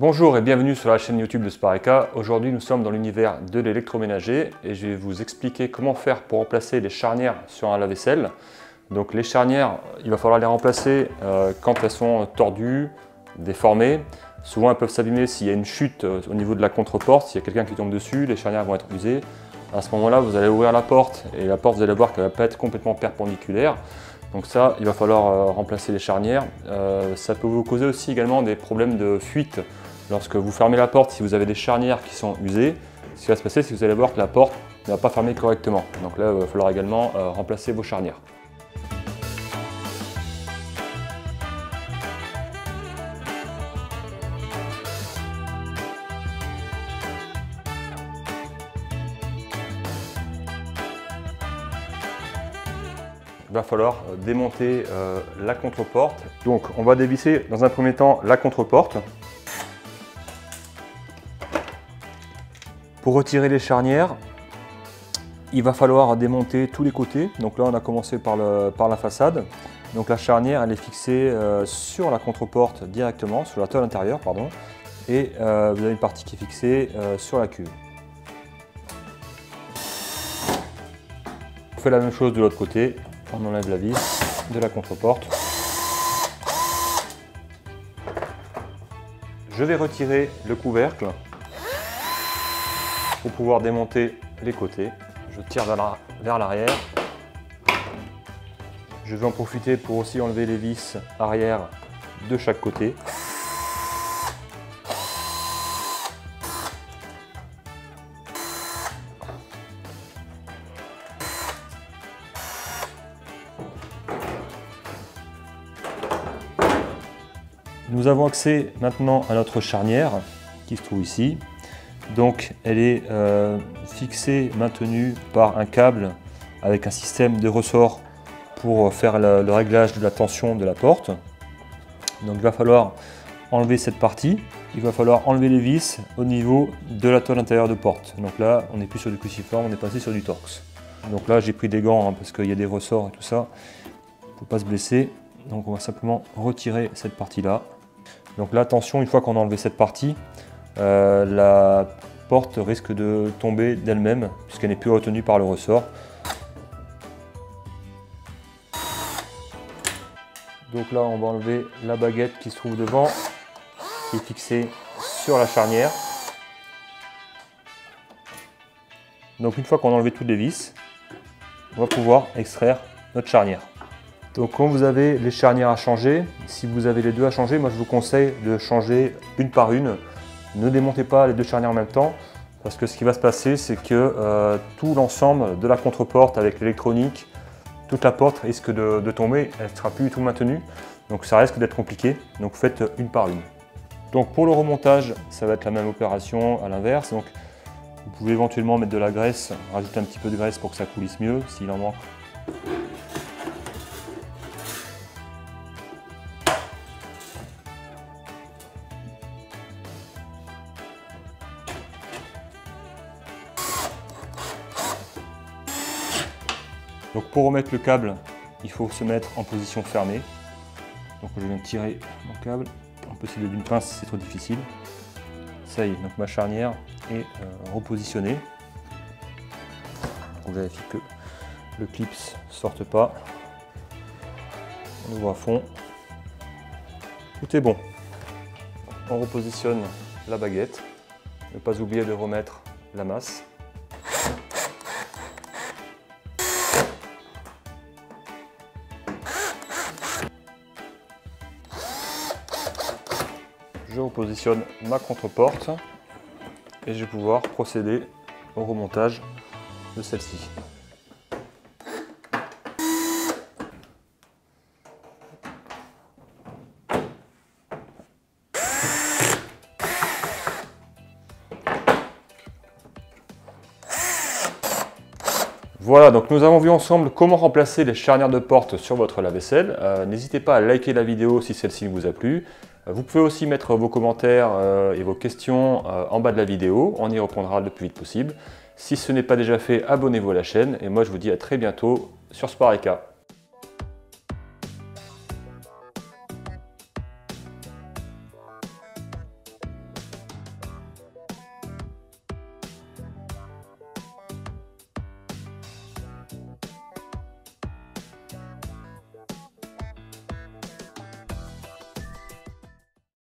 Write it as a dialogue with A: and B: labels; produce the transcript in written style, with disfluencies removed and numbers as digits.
A: Bonjour et bienvenue sur la chaîne YouTube de Spareka. Aujourd'hui nous sommes dans l'univers de l'électroménager et je vais vous expliquer comment faire pour remplacer les charnières sur un lave-vaisselle. Donc les charnières, il va falloir les remplacer quand elles sont tordues, déformées. Souvent elles peuvent s'abîmer s'il y a une chute au niveau de la contre-porte, s'il y a quelqu'un qui tombe dessus, les charnières vont être usées. À ce moment-là, vous allez ouvrir la porte et la porte, vous allez voir qu'elle ne va pas être complètement perpendiculaire. Donc ça, il va falloir remplacer les charnières. Ça peut vous causer aussi également des problèmes de fuite. Lorsque vous fermez la porte, si vous avez des charnières qui sont usées, ce qui va se passer, c'est que vous allez voir que la porte ne va pas fermer correctement. Donc là, il va falloir également remplacer vos charnières. Il va falloir démonter la contre-porte. Donc on va dévisser dans un premier temps la contre-porte. Pour retirer les charnières, il va falloir démonter tous les côtés. Donc là on a commencé par la façade. Donc la charnière elle est fixée sur la contre-porte directement, sur la tôle intérieure pardon. Et vous avez une partie qui est fixée sur la cuve. On fait la même chose de l'autre côté. On enlève la vis de la contre-porte. Je vais retirer le couvercle pour pouvoir démonter les côtés. Je tire vers l'arrière. Je vais en profiter pour aussi enlever les vis arrière de chaque côté. Nous avons accès maintenant à notre charnière qui se trouve ici. Donc elle est fixée, maintenue par un câble avec un système de ressort pour faire le réglage de la tension de la porte. Donc il va falloir enlever cette partie. Il va falloir enlever les vis au niveau de la tôle intérieure de porte. Donc là on n'est plus sur du cruciforme, on est passé sur du Torx. Donc là j'ai pris des gants hein, parce qu'il y a des ressorts et tout ça. Il ne faut pas se blesser. Donc on va simplement retirer cette partie là. Donc là attention, une fois qu'on a enlevé cette partie, la porte risque de tomber d'elle-même puisqu'elle n'est plus retenue par le ressort. Donc là on va enlever la baguette qui se trouve devant, qui est fixée sur la charnière. Donc une fois qu'on a enlevé toutes les vis, on va pouvoir extraire notre charnière. Donc quand vous avez les charnières à changer, si vous avez les deux à changer, moi je vous conseille de changer une par une. Ne démontez pas les deux charnières en même temps parce que ce qui va se passer c'est que tout l'ensemble de la contre-porte avec l'électronique, toute la porte risque de tomber, elle ne sera plus du tout maintenue. Donc ça risque d'être compliqué, donc faites une par une. Donc pour le remontage, ça va être la même opération à l'inverse. Donc vous pouvez éventuellement mettre de la graisse, rajouter un petit peu de graisse pour que ça coulisse mieux s'il en manque. Donc pour remettre le câble, il faut se mettre en position fermée. Donc je viens de tirer mon câble. On peut essayer d'une pince si c'est trop difficile. Ça y est, donc ma charnière est repositionnée. On vérifie que le clip ne sorte pas. On ouvre à fond. Tout est bon. On repositionne la baguette. Ne pas oublier de remettre la masse. Je repositionne ma contre-porte et je vais pouvoir procéder au remontage de celle-ci. Voilà, donc nous avons vu ensemble comment remplacer les charnières de porte sur votre lave-vaisselle. N'hésitez pas à liker la vidéo si celle-ci vous a plu. Vous pouvez aussi mettre vos commentaires et vos questions en bas de la vidéo, on y répondra le plus vite possible. Si ce n'est pas déjà fait, abonnez-vous à la chaîne et moi je vous dis à très bientôt sur Spareka.